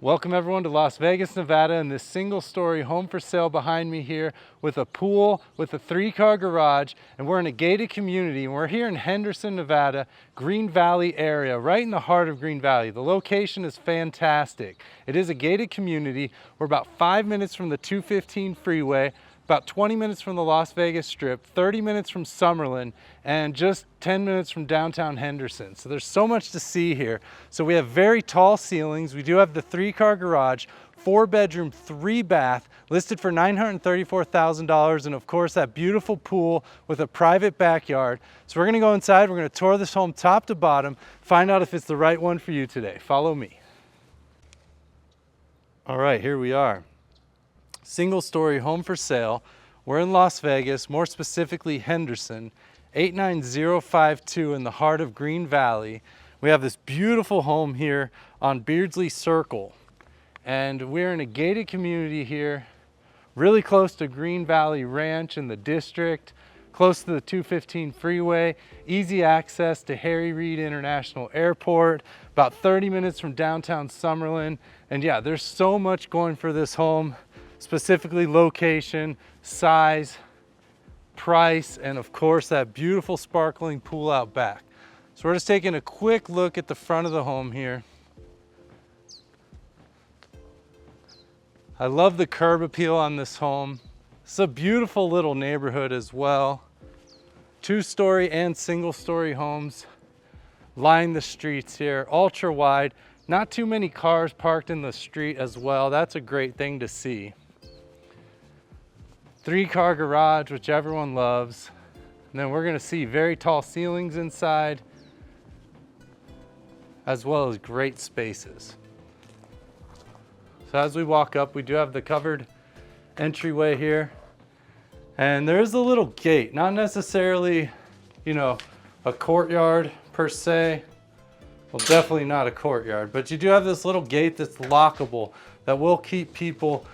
Welcome everyone to Las Vegas, Nevada, and this single-story home for sale behind me here with a pool, with a 3-car garage, and we're in a gated community, and we're here in Henderson, Nevada, Green Valley area, right in the heart of Green Valley. The location is fantastic. It is a gated community. We're about 5 minutes from the 215 freeway, about 20 minutes from the Las Vegas Strip, 30 minutes from Summerlin, and just 10 minutes from downtown Henderson. So there's so much to see here. So we have very tall ceilings. We do have the 3-car garage, 4-bedroom, 3-bath, listed for $934,000, and of course that beautiful pool with a private backyard. So we're gonna go inside, we're gonna tour this home top to bottom, find out if it's the right one for you today. Follow me. All right, here we are. Single-story home for sale. We're in Las Vegas, more specifically Henderson, 89052 in the heart of Green Valley. We have this beautiful home here on Beardsley Circle, and we're in a gated community here, really close to Green Valley Ranch in the district, close to the 215 freeway, easy access to Harry Reid International Airport, about 30 minutes from downtown Summerlin. And yeah, there's so much going for this home. Specifically location, size, price, and of course that beautiful sparkling pool out back. So we're just taking a quick look at the front of the home here. I love the curb appeal on this home. It's a beautiful little neighborhood as well. 2-story and single-story homes line the streets here, ultra wide. Not too many cars parked in the street as well. That's a great thing to see. 3-car garage, which everyone loves. And then we're gonna see very tall ceilings inside, as well as great spaces. So as we walk up, we do have the covered entryway here. And there is a little gate, not necessarily, a courtyard per se. Well, definitely not a courtyard, but you do have this little gate that's lockable that will keep people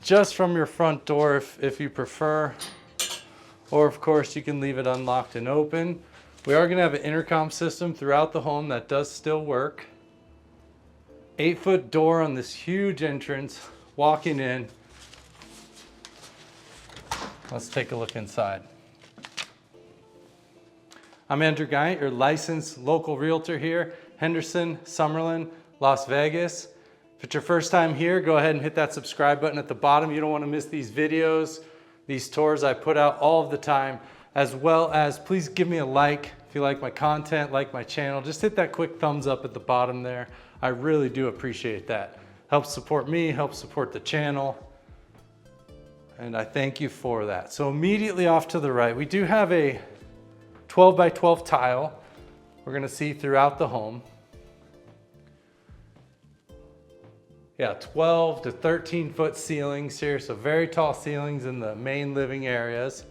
just from your front door if you prefer, or of course you can leave it unlocked and open. We are going to have an intercom system throughout the home that does still work. 8-foot door on this huge entrance. Walking in, let's take a look inside. I'm Andrew Guiant, your licensed local realtor here, Henderson, Summerlin, Las Vegas. If it's your first time here, go ahead and hit that subscribe button at the bottom. You don't want to miss these videos, these tours I put out all of the time, as well as please give me a like if you like my content, like my channel. Just hit that quick thumbs up at the bottom there. I really do appreciate that. Helps support me, helps support the channel, and I thank you for that. So immediately off to the right, we do have a 12 by 12 tile we're going to see throughout the home. Yeah, 12 to 13 foot ceilings here, so very tall ceilings in the main living areas.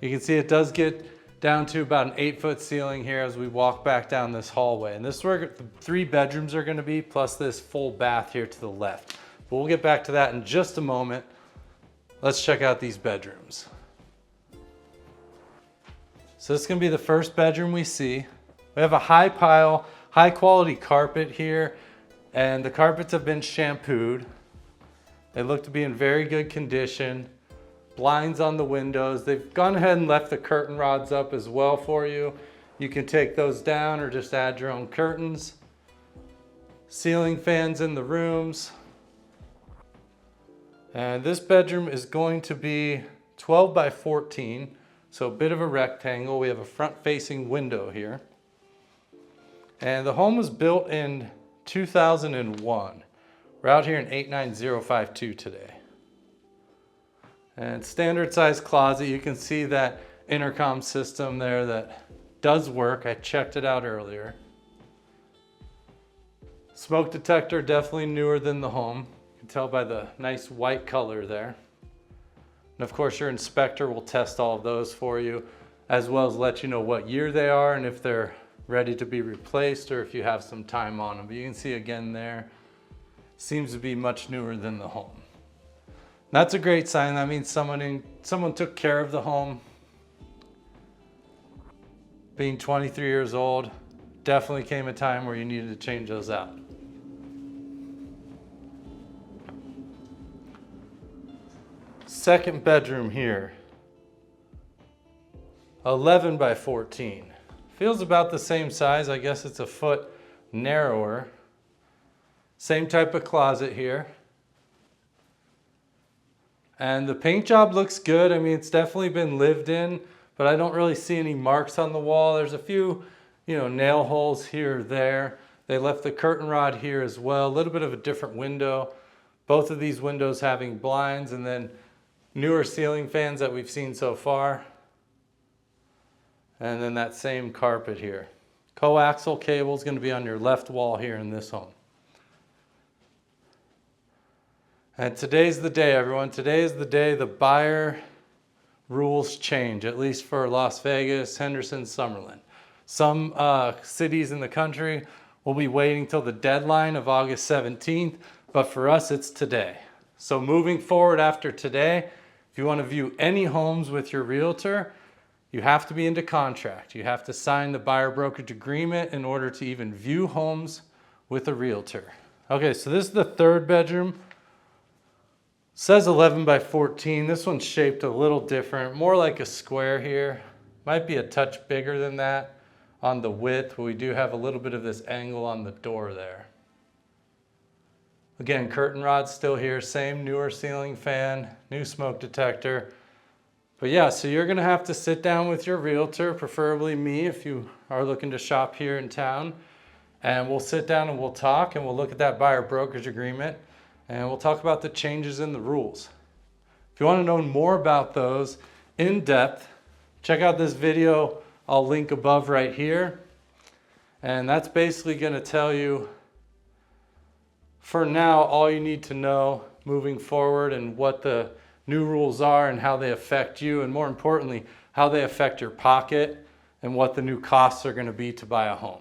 You can see it does get down to about an 8-foot ceiling here as we walk back down this hallway. And this is where the 3 bedrooms are gonna be, plus this full bath here to the left. But we'll get back to that in just a moment. Let's check out these bedrooms. So this is gonna be the first bedroom we see. We have a high pile, high quality carpet here. And the carpets have been shampooed. They look to be in very good condition. Blinds on the windows. They've gone ahead and left the curtain rods up as well for you. You can take those down or just add your own curtains. Ceiling fans in the rooms. And this bedroom is going to be 12 by 14, so a bit of a rectangle. We have a front-facing window here. And the home was built in 2001. We're out here in 89052 today. And standard size closet, you can see that intercom system there that does work. I checked it out earlier. Smoke detector, definitely newer than the home. You can tell by the nice white color there. And of course your inspector will test all of those for you, as well as let you know what year they are and if they're ready to be replaced or if you have some time on them. But you can see again there, seems to be much newer than the home. That's a great sign. That means someone took care of the home. Being 23 years old, definitely came a time where you needed to change those out. Second bedroom here, 11 by 14. Feels about the same size. I guess it's a foot narrower. Same type of closet here. And the paint job looks good. I mean, it's definitely been lived in, but I don't really see any marks on the wall. There's a few, nail holes here or there. They left the curtain rod here as well. A little bit of a different window. Both of these windows having blinds, and then newer ceiling fans that we've seen so far. And then that same carpet here. Coaxial cable is going to be on your left wall here in this home. And today's the day, everyone. Today is the day the buyer rules change, at least for Las Vegas, Henderson, Summerlin. Some cities in the country will be waiting till the deadline of August 17th, but for us, it's today. So moving forward after today, if you want to view any homes with your realtor, you have to be into contract. You have to sign the buyer brokerage agreement in order to even view homes with a realtor. Okay, so this is the third bedroom. Says 11 by 14. This one's shaped a little different, more like a square here. Might be a touch bigger than that on the width, but we do have a little bit of this angle on the door there. Again, curtain rod's still here, same newer ceiling fan, new smoke detector. But yeah, so you're gonna have to sit down with your realtor, preferably me if you are looking to shop here in town, and we'll sit down and we'll talk and we'll look at that buyer brokerage agreement and we'll talk about the changes in the rules. If you wanna know more about those in depth, check out this video I'll link above right here. And that's basically gonna tell you, for now, all you need to know moving forward and what the new rules are and how they affect you, and more importantly, how they affect your pocket and what the new costs are going to be to buy a home.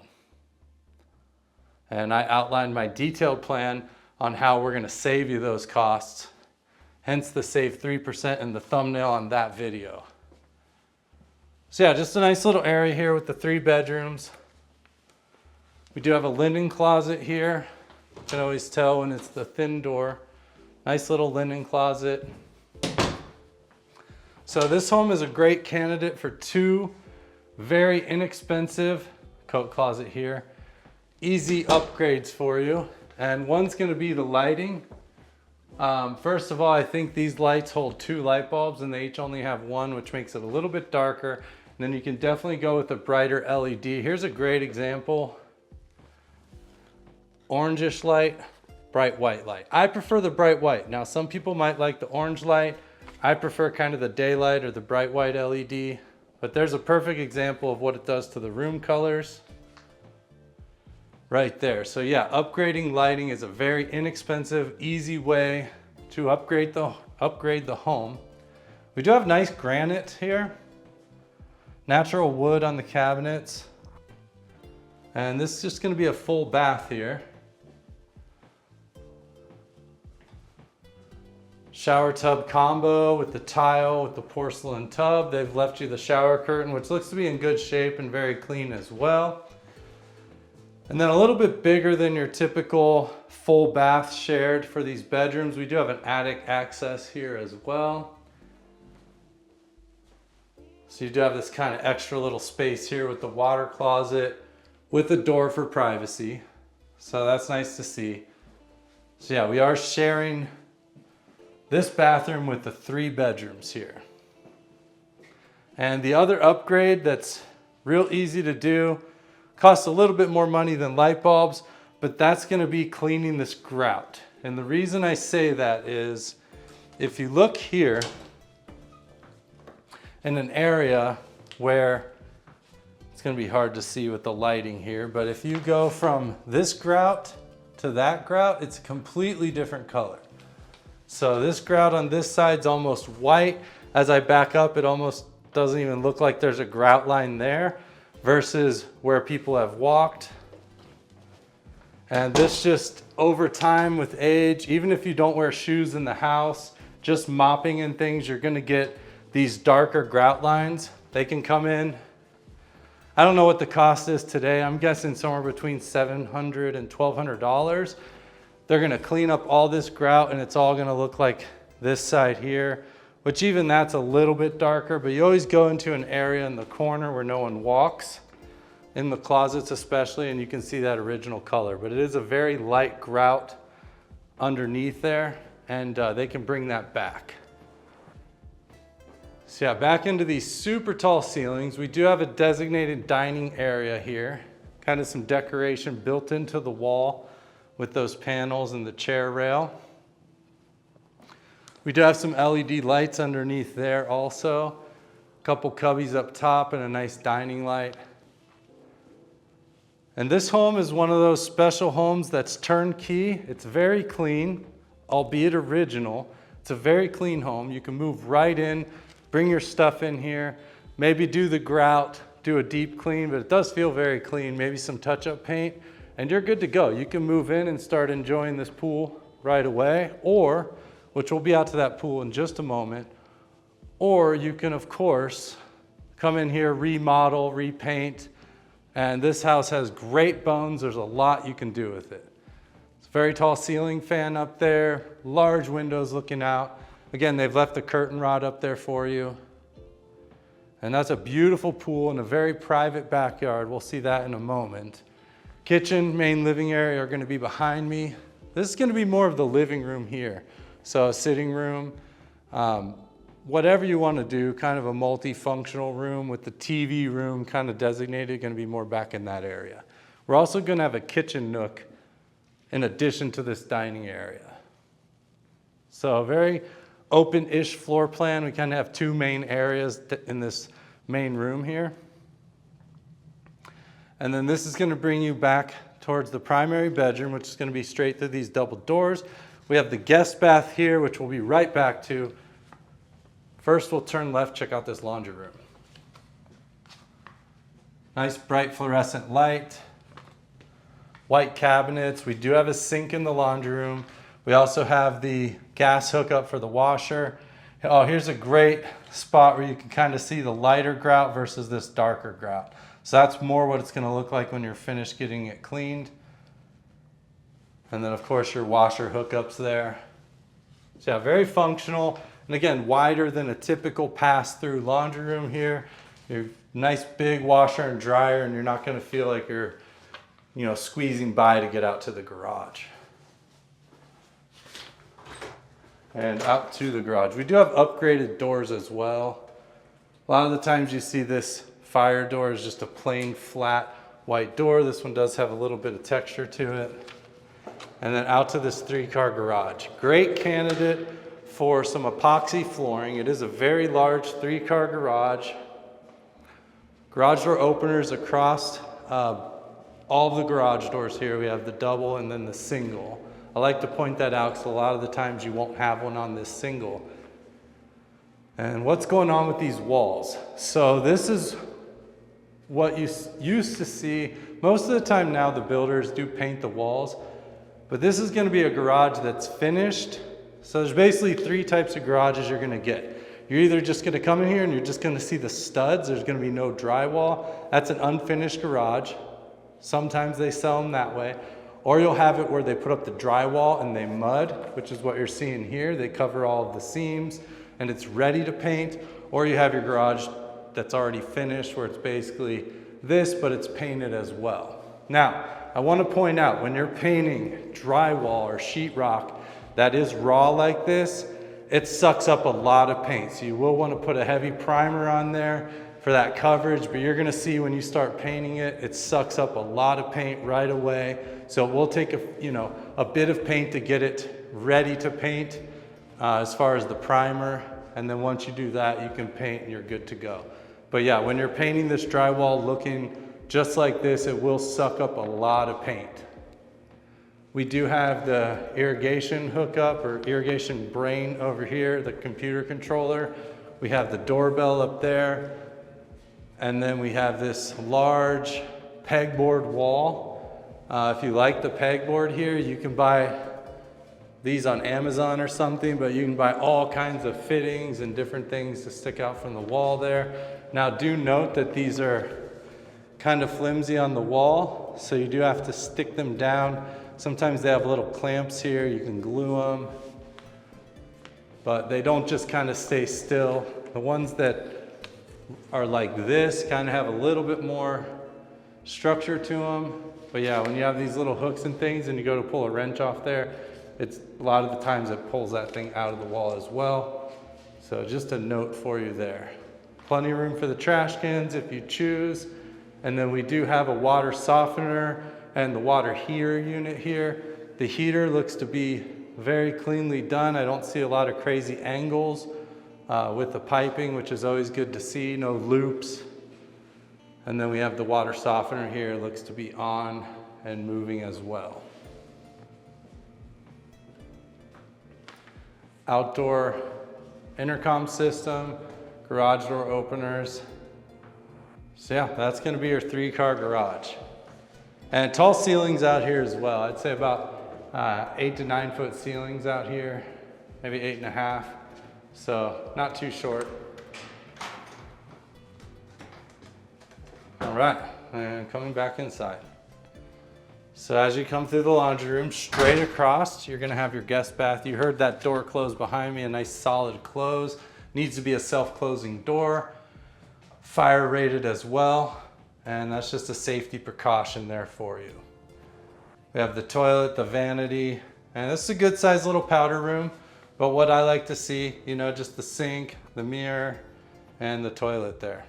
And I outlined my detailed plan on how we're going to save you those costs, hence the save 3% in the thumbnail on that video. So yeah, just a nice little area here with the 3 bedrooms. We do have a linen closet here. You can always tell when it's the thin door. Nice little linen closet. So this home is a great candidate for 2 very inexpensive coat closet here. Easy upgrades for you. And one's gonna be the lighting. First of all, I think these lights hold 2 light bulbs and they each only have 1, which makes it a little bit darker. And then you can definitely go with a brighter LED. Here's a great example. Orangish light, bright white light. I prefer the bright white. Now, some people might like the orange light. I prefer kind of the daylight or the bright white LED, but there's a perfect example of what it does to the room colors right there. So yeah, upgrading lighting is a very inexpensive, easy way to upgrade the home. We do have nice granite here, natural wood on the cabinets, and this is just going to be a full bath here. Shower tub combo with the tile, with the porcelain tub. They've left you the shower curtain, which looks to be in good shape and very clean as well. And then a little bit bigger than your typical full bath shared for these bedrooms. We do have an attic access here as well. So you do have this kind of extra little space here with the water closet with a door for privacy. So that's nice to see. So yeah, we are sharing this bathroom with the 3 bedrooms here. And the other upgrade that's real easy to do, costs a little bit more money than light bulbs, but that's gonna be cleaning this grout. And the reason I say that is, if you look here in an area where, it's gonna be hard to see with the lighting here, but if you go from this grout to that grout, it's a completely different color. So this grout on this side's almost white. As I back up, it almost doesn't even look like there's a grout line there versus where people have walked. And this just over time with age, even if you don't wear shoes in the house, just mopping and things, you're gonna get these darker grout lines. They can come in, I don't know what the cost is today. I'm guessing somewhere between $700 and $1,200. They're gonna clean up all this grout and it's all gonna look like this side here which even that's a little bit darker, but you always go into an area in the corner where no one walks, in the closets especially, and you can see that original color. But it is a very light grout underneath there, and they can bring that back. So yeah, back into these super tall ceilings. We do have a designated dining area here, kind of some decoration built into the wall with those panels and the chair rail. We do have some LED lights underneath there also. A couple cubbies up top and a nice dining light. And this home is one of those special homes that's turnkey. It's very clean, albeit original. It's a very clean home. You can move right in, bring your stuff in here, maybe do the grout, do a deep clean, but it does feel very clean, maybe some touch-up paint, and you're good to go. You can move in and start enjoying this pool right away, or, which we'll be out to that pool in just a moment, or you can, of course, come in here, remodel, repaint, and this house has great bones. There's a lot you can do with it. It's a very tall ceiling fan up there, large windows looking out. Again, they've left the curtain rod up there for you. And that's a beautiful pool in a very private backyard. We'll see that in a moment. Kitchen, main living area are going to be behind me. This is going to be more of the living room here. So a sitting room, whatever you want to do, kind of a multifunctional room with the TV room kind of designated, going to be more back in that area. We're also going to have a kitchen nook in addition to this dining area. So a very open-ish floor plan. We kind of have two main areas in this main room here. And then this is going to bring you back towards the primary bedroom, which is going to be straight through these double doors. We have the guest bath here, which we'll be right back to. First, we'll turn left, check out this laundry room. Nice bright fluorescent light, white cabinets. We do have a sink in the laundry room. We also have the gas hookup for the washer. Oh, here's a great spot where you can kind of see the lighter grout versus this darker grout. So that's more what it's going to look like when you're finished getting it cleaned. And then of course your washer hookups there. So yeah, very functional. And again, wider than a typical pass-through laundry room here. Your nice big washer and dryer, and you're not going to feel like you're, squeezing by to get out to the garage. And out to the garage. We do have upgraded doors as well. A lot of the times you see this fire door is just a plain flat white door. This one does have a little bit of texture to it. And then out to this 3-car garage. Great candidate for some epoxy flooring. It is a very large 3-car garage. Garage door openers across all of the garage doors here. We have the double and then the single. I like to point that out because a lot of the times you won't have one on this single. And what's going on with these walls? So this is what you used to see. Most of the time now the builders do paint the walls, but this is going to be a garage that's finished. So there's basically 3 types of garages you're going to get. You're either just going to come in here and you're just going to see the studs. There's going to be no drywall. That's an unfinished garage. Sometimes they sell them that way. Or you'll have it where they put up the drywall and they mud, which is what you're seeing here. They cover all of the seams and it's ready to paint. Or you have your garage that's already finished where it's basically this, but it's painted as well. Now, I want to point out when you're painting drywall or sheetrock that is raw like this, it sucks up a lot of paint. So you will want to put a heavy primer on there for that coverage, but you're going to see when you start painting it, it sucks up a lot of paint right away. So it will take a bit of paint to get it ready to paint as far as the primer. And then once you do that, you can paint and you're good to go. But yeah, when you're painting this drywall looking just like this, it will suck up a lot of paint. We do have the irrigation hookup or irrigation brain over here, the computer controller. We have the doorbell up there. And then we have this large pegboard wall. If you like the pegboard here, you can buy these on Amazon or something, but you can buy all kinds of fittings and different things to stick out from the wall there. Now do note that these are kind of flimsy on the wall, so you do have to stick them down. Sometimes they have little clamps here, you can glue them. but they don't just kind of stay still. The ones that are like this kind of have a little bit more structure to them. But yeah, when you have these little hooks and things and you go to pull a wrench off there, it's a lot of the times it pulls that thing out of the wall as well. So just a note for you there. Plenty of room for the trash cans if you choose. And then we do have a water softener and the water heater unit here. The heater looks to be very cleanly done. I don't see a lot of crazy angles with the piping, which is always good to see, no loops. And then we have the water softener here, looks to be on and moving as well. Outdoor intercom system, garage door openers. So yeah, that's gonna be your 3-car garage. And tall ceilings out here as well. I'd say about 8 to 9 foot ceilings out here, maybe 8.5. So not too short. All right, and coming back inside. So as you come through the laundry room, straight across, you're gonna have your guest bath. You heard that door close behind me, a nice solid close. Needs to be a self-closing door, fire rated as well. And that's just a safety precaution there for you. We have the toilet, the vanity, and this is a good sized little powder room. But what I like to see, you know, just the sink, the mirror, and the toilet there.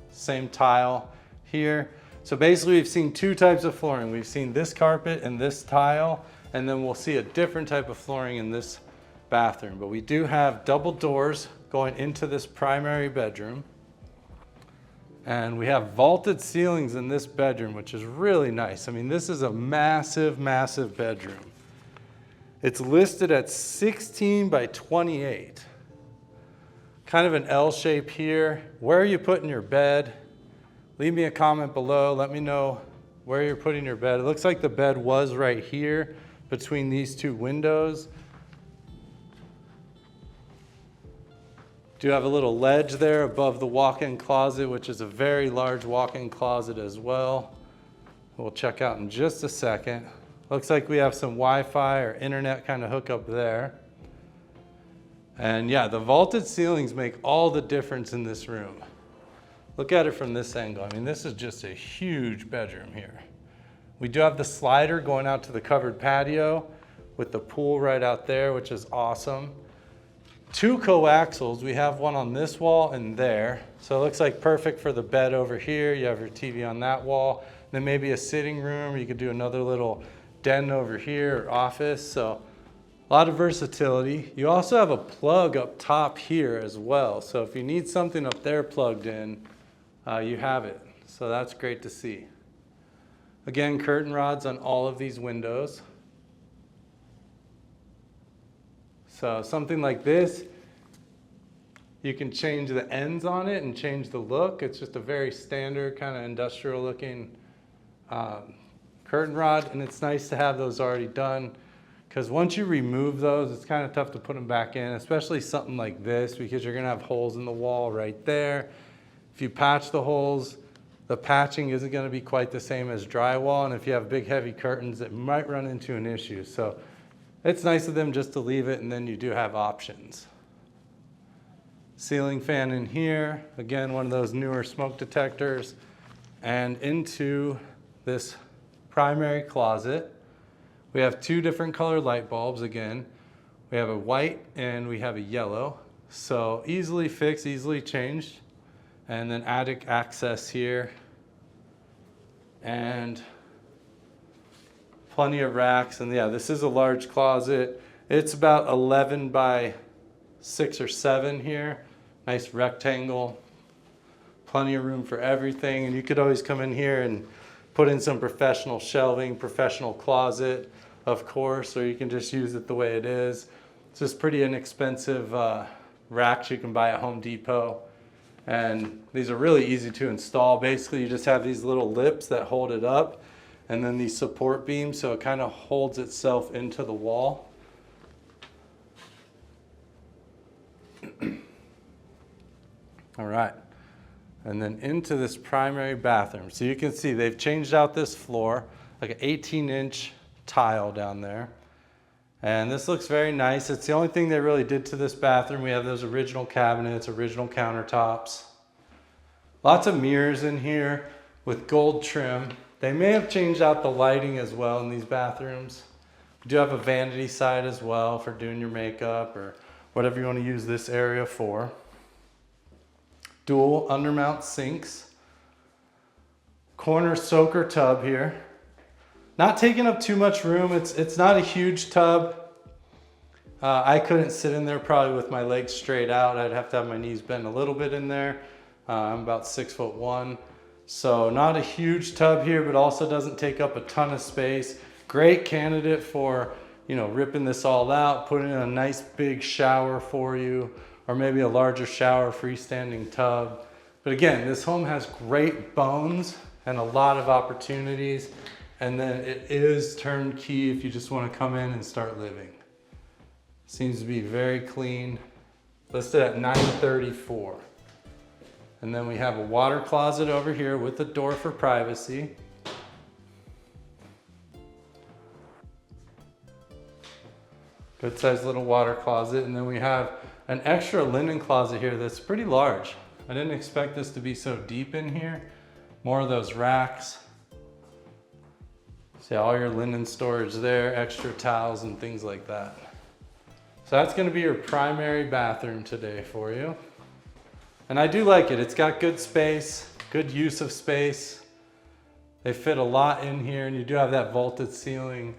Same tile here. So basically we've seen 2 types of flooring. We've seen this carpet and this tile, and then we'll see a different type of flooring in this bathroom. But we do have double doors going into this primary bedroom. And we have vaulted ceilings in this bedroom, which is really nice. I mean, this is a massive, massive bedroom. It's listed at 16 by 28. Kind of an L shape here. Where are you putting your bed? Leave me a comment below. Let me know where you're putting your bed. It looks like the bed was right here between these 2 windows. Do have a little ledge there above the walk-in closet, which is a very large walk-in closet as well. We'll check out in just a second. Looks like we have some Wi-Fi or internet kind of hookup there. And yeah, the vaulted ceilings make all the difference in this room. Look at it from this angle. I mean, this is just a huge bedroom here. We do have the slider going out to the covered patio with the pool right out there, which is awesome. 2 coaxials. We have one on this wall and there. So it looks like perfect for the bed over here. You have your TV on that wall. Then maybe a sitting room. You could do another little den over here or office. So a lot of versatility. You also have a plug up top here as well. So if you need something up there plugged in, you have it. So that's great to see. Again, curtain rods on all of these windows. So something like this, you can change the ends on it and change the look. It's just a very standard kind of industrial looking curtain rod, and it's nice to have those already done because once you remove those, it's kind of tough to put them back in, especially something like this because you're gonna have holes in the wall right there. If you patch the holes, the patching isn't gonna be quite the same as drywall, and if you have big heavy curtains, it might run into an issue. So it's nice of them just to leave it, and then you do have options. Ceiling fan in here. Again, one of those newer smoke detectors. And into this primary closet, we have 2 different color light bulbs again. We have a white and we have a yellow. So easily fixed, easily changed. And then attic access here. And plenty of racks, and yeah, this is a large closet. It's about 11 by 6 or 7 here. Nice rectangle. Plenty of room for everything, and you could always come in here and put in some professional shelving, professional closet, of course, or you can just use it the way it is. It's just pretty inexpensive racks you can buy at Home Depot. And these are really easy to install. Basically, you just have these little lips that hold it up, and then these support beams, so it kind of holds itself into the wall. All right, and then into this primary bathroom. So you can see they've changed out this floor, like an 18-inch tile down there. And this looks very nice. It's the only thing they really did to this bathroom. We have those original cabinets, original countertops. Lots of mirrors in here with gold trim. They may have changed out the lighting as well in these bathrooms. We do have a vanity side as well for doing your makeup or whatever you want to use this area for. Dual undermount sinks. Corner soaker tub here. Not taking up too much room. It's not a huge tub. I couldn't sit in there probably with my legs straight out. I'd have to have my knees bent a little bit in there. I'm about 6'1", so not a huge tub here, but also doesn't take up a ton of space. Great candidate for, you know, ripping this all out, putting in a nice big shower for you, or maybe a larger shower, freestanding tub. But again, this home has great bones and a lot of opportunities. And then it is turnkey if you just want to come in and start living. Seems to be very clean. Listed at $934. And then we have a water closet over here with a door for privacy. Good sized little water closet. And then we have an extra linen closet here that's pretty large. I didn't expect this to be so deep in here. More of those racks. See all your linen storage there, extra towels and things like that. So that's gonna be your primary bathroom today for you. And I do like it. It's got good space, good use of space. They fit a lot in here, and you do have that vaulted ceiling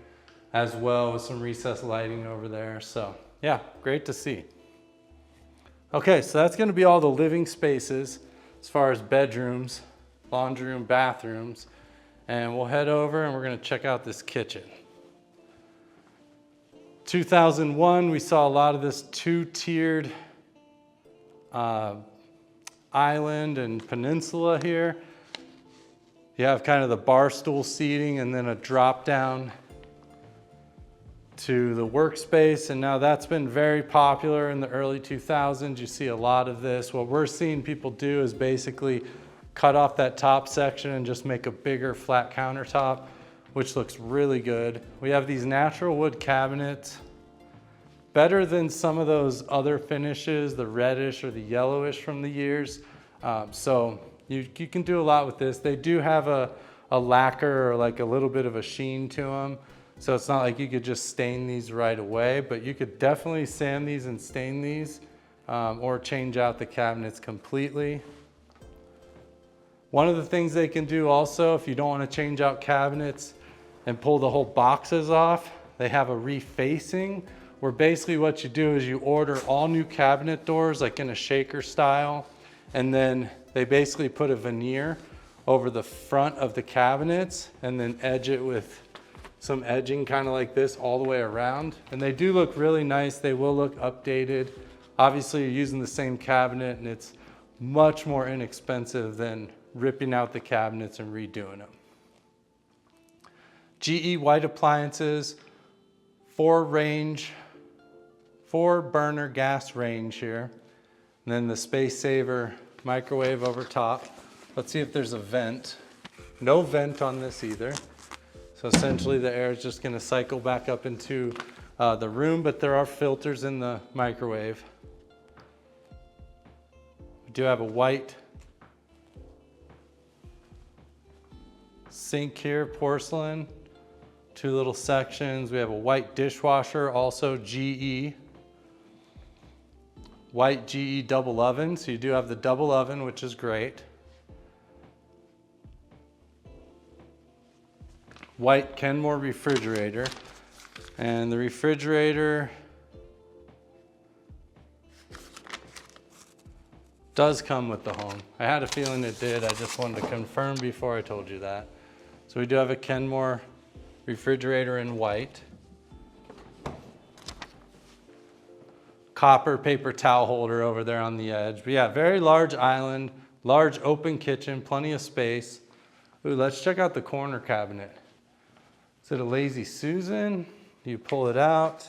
as well with some recessed lighting over there. So yeah, great to see. Okay, so that's gonna be all the living spaces as far as bedrooms, laundry room, bathrooms. And we'll head over and we're gonna check out this kitchen. 2001, we saw a lot of this two-tiered island and peninsula here. You have kind of the bar stool seating and then a drop down to the workspace. And now that's been very popular in the early 2000s. You see a lot of this. What we're seeing people do is basically cut off that top section and just make a bigger flat countertop, which looks really good. We have these natural wood cabinets, better than some of those other finishes, the reddish or the yellowish from the years. So you can do a lot with this. They do have a lacquer or like a little bit of a sheen to them. So it's not like you could just stain these right away, but you could definitely sand these and stain these or change out the cabinets completely. One of the things they can do also, if you don't want to change out cabinets and pull the whole boxes off, they have a refacing where basically what you do is you order all new cabinet doors like in a shaker style, and then they basically put a veneer over the front of the cabinets and then edge it with some edging kind of like this all the way around. And they do look really nice. They will look updated. Obviously you're using the same cabinet and it's much more inexpensive than ripping out the cabinets and redoing them. GE white appliances, 4-burner gas range here. And then the space saver microwave over top. Let's see if there's a vent. No vent on this either. So essentially the air is just gonna cycle back up into the room, but there are filters in the microwave. We do have a white sink here, porcelain, 2 little sections. We have a white dishwasher, also GE. White GE double oven, so you do have the double oven, which is great. White Kenmore refrigerator, and the refrigerator does come with the home. I had a feeling it did. I just wanted to confirm before I told you that. So we do have a Kenmore refrigerator in white. Copper paper towel holder over there on the edge. But yeah, very large island, large open kitchen, plenty of space. Ooh, let's check out the corner cabinet. Is it a Lazy Susan? You pull it out.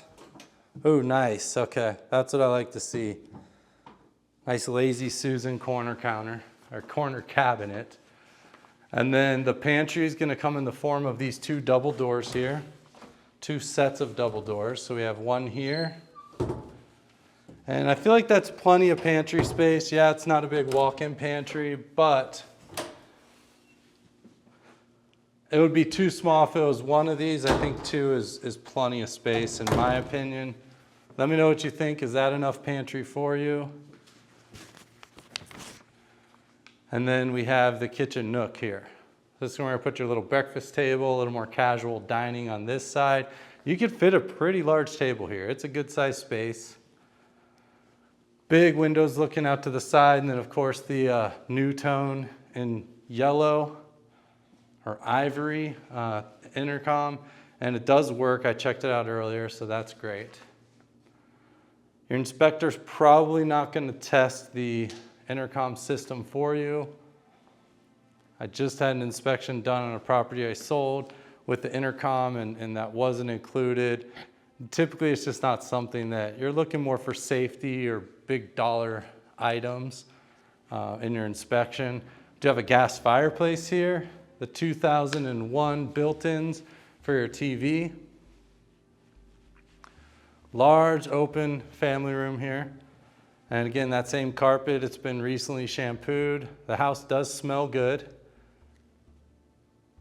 Ooh, nice. Okay, that's what I like to see. Nice Lazy Susan corner counter or corner cabinet. And then the pantry is going to come in the form of these 2 double doors here. 2 sets of double doors. So we have one here. And I feel like that's plenty of pantry space. Yeah, it's not a big walk-in pantry, but it would be too small if it was one of these. I think 2 is plenty of space in my opinion. Let me know what you think. Is that enough pantry for you? And then we have the kitchen nook here. This is where you put your little breakfast table, a little more casual dining on this side. You could fit a pretty large table here. It's a good sized space. Big windows looking out to the side, and then of course the new tone in yellow or ivory intercom, and it does work. I checked it out earlier, so that's great. Your inspector's probably not going to test the intercom system for you. I just had an inspection done on a property I sold with the intercom, and that wasn't included. Typically, it's just not something that you're looking more for safety or big dollar items in your inspection. We do have a gas fireplace here, the 2001 built-ins for your TV. Large open family room here. And again, that same carpet, it's been recently shampooed. The house does smell good.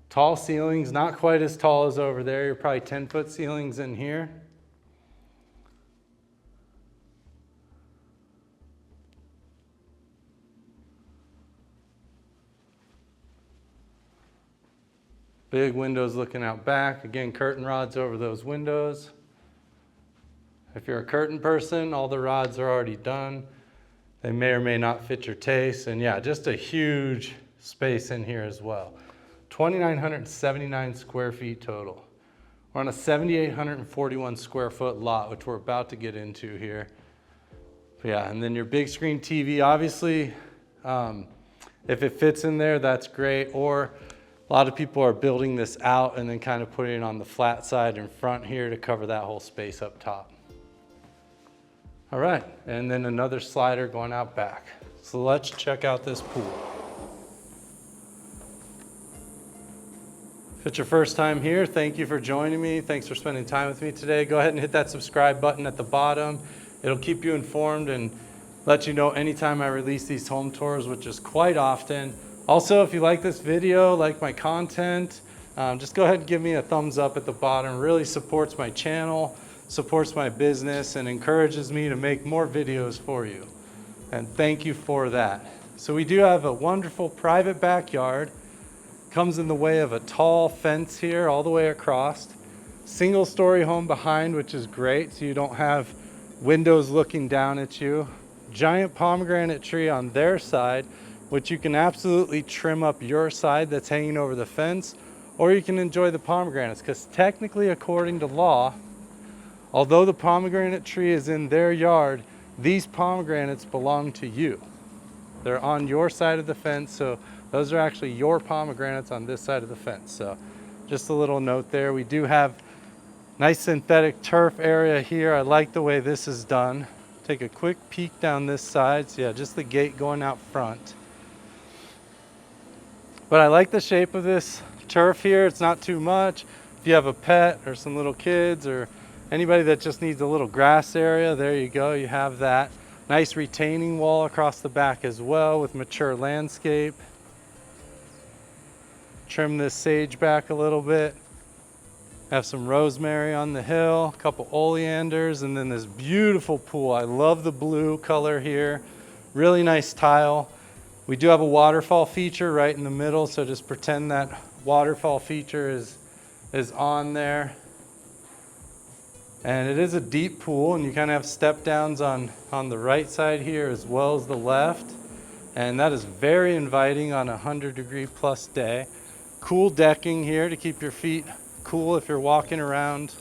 Tall ceilings, not quite as tall as over there. You're probably 10-foot ceilings in here. Big windows looking out back. Again, curtain rods over those windows. If you're a curtain person, all the rods are already done. They may or may not fit your taste. And yeah, just a huge space in here as well. 2,979 square feet total. We're on a 7,841 square foot lot, which we're about to get into here. But yeah, and then your big screen TV, obviously, if it fits in there, that's great. Or a lot of people are building this out and then kind of putting it on the flat side in front here to cover that whole space up top. All right, and then another slider going out back. So let's check out this pool. If it's your first time here, thank you for joining me. Thanks for spending time with me today. Go ahead and hit that subscribe button at the bottom. It'll keep you informed and let you know anytime I release these home tours, which is quite often. Also, if you like this video, like my content, just go ahead and give me a thumbs up at the bottom. It really supports my channel, supports my business, and encourages me to make more videos for you. And thank you for that. So we do have a wonderful private backyard. Comes in the way of a tall fence here all the way across. Single-story home behind, which is great, so you don't have windows looking down at you. Giant pomegranate tree on their side, which you can absolutely trim up your side that's hanging over the fence, or you can enjoy the pomegranates, because technically, according to law, although the pomegranate tree is in their yard, these pomegranates belong to you. They're on your side of the fence, so those are actually your pomegranates on this side of the fence. So just a little note there. We do have nice synthetic turf area here. I like the way this is done. Take a quick peek down this side. So yeah, just the gate going out front. But I like the shape of this turf here. It's not too much. If you have a pet or some little kids or anybody that just needs a little grass area, there you go, you have that. Nice retaining wall across the back as well with mature landscape. Trim this sage back a little bit. Have some rosemary on the hill, a couple oleanders, and then this beautiful pool. I love the blue color here. Really nice tile. We do have a waterfall feature right in the middle, so just pretend that waterfall feature is on there. And it is a deep pool, and you kind of have step downs on the right side here as well as the left. And that is very inviting on a 100-degree plus day. Cool decking here to keep your feet cool if you're walking around,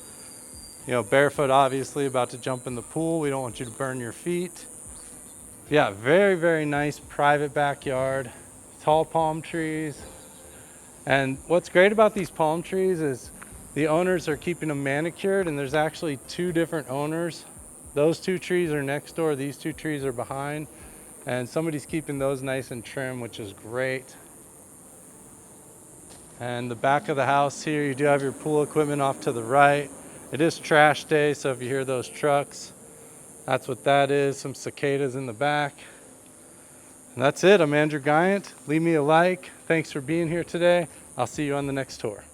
you know, barefoot, obviously, about to jump in the pool. We don't want you to burn your feet. Yeah, very, very nice private backyard, tall palm trees. And what's great about these palm trees is the owners are keeping them manicured, and there's actually 2 different owners. Those 2 trees are next door, these 2 trees are behind, and somebody's keeping those nice and trim, which is great. And the back of the house here, you do have your pool equipment off to the right. It is trash day, so if you hear those trucks, that's what that is. Some cicadas in the back. And that's it. I'm Andrew Guiant. Leave me a like. Thanks for being here today. I'll see you on the next tour.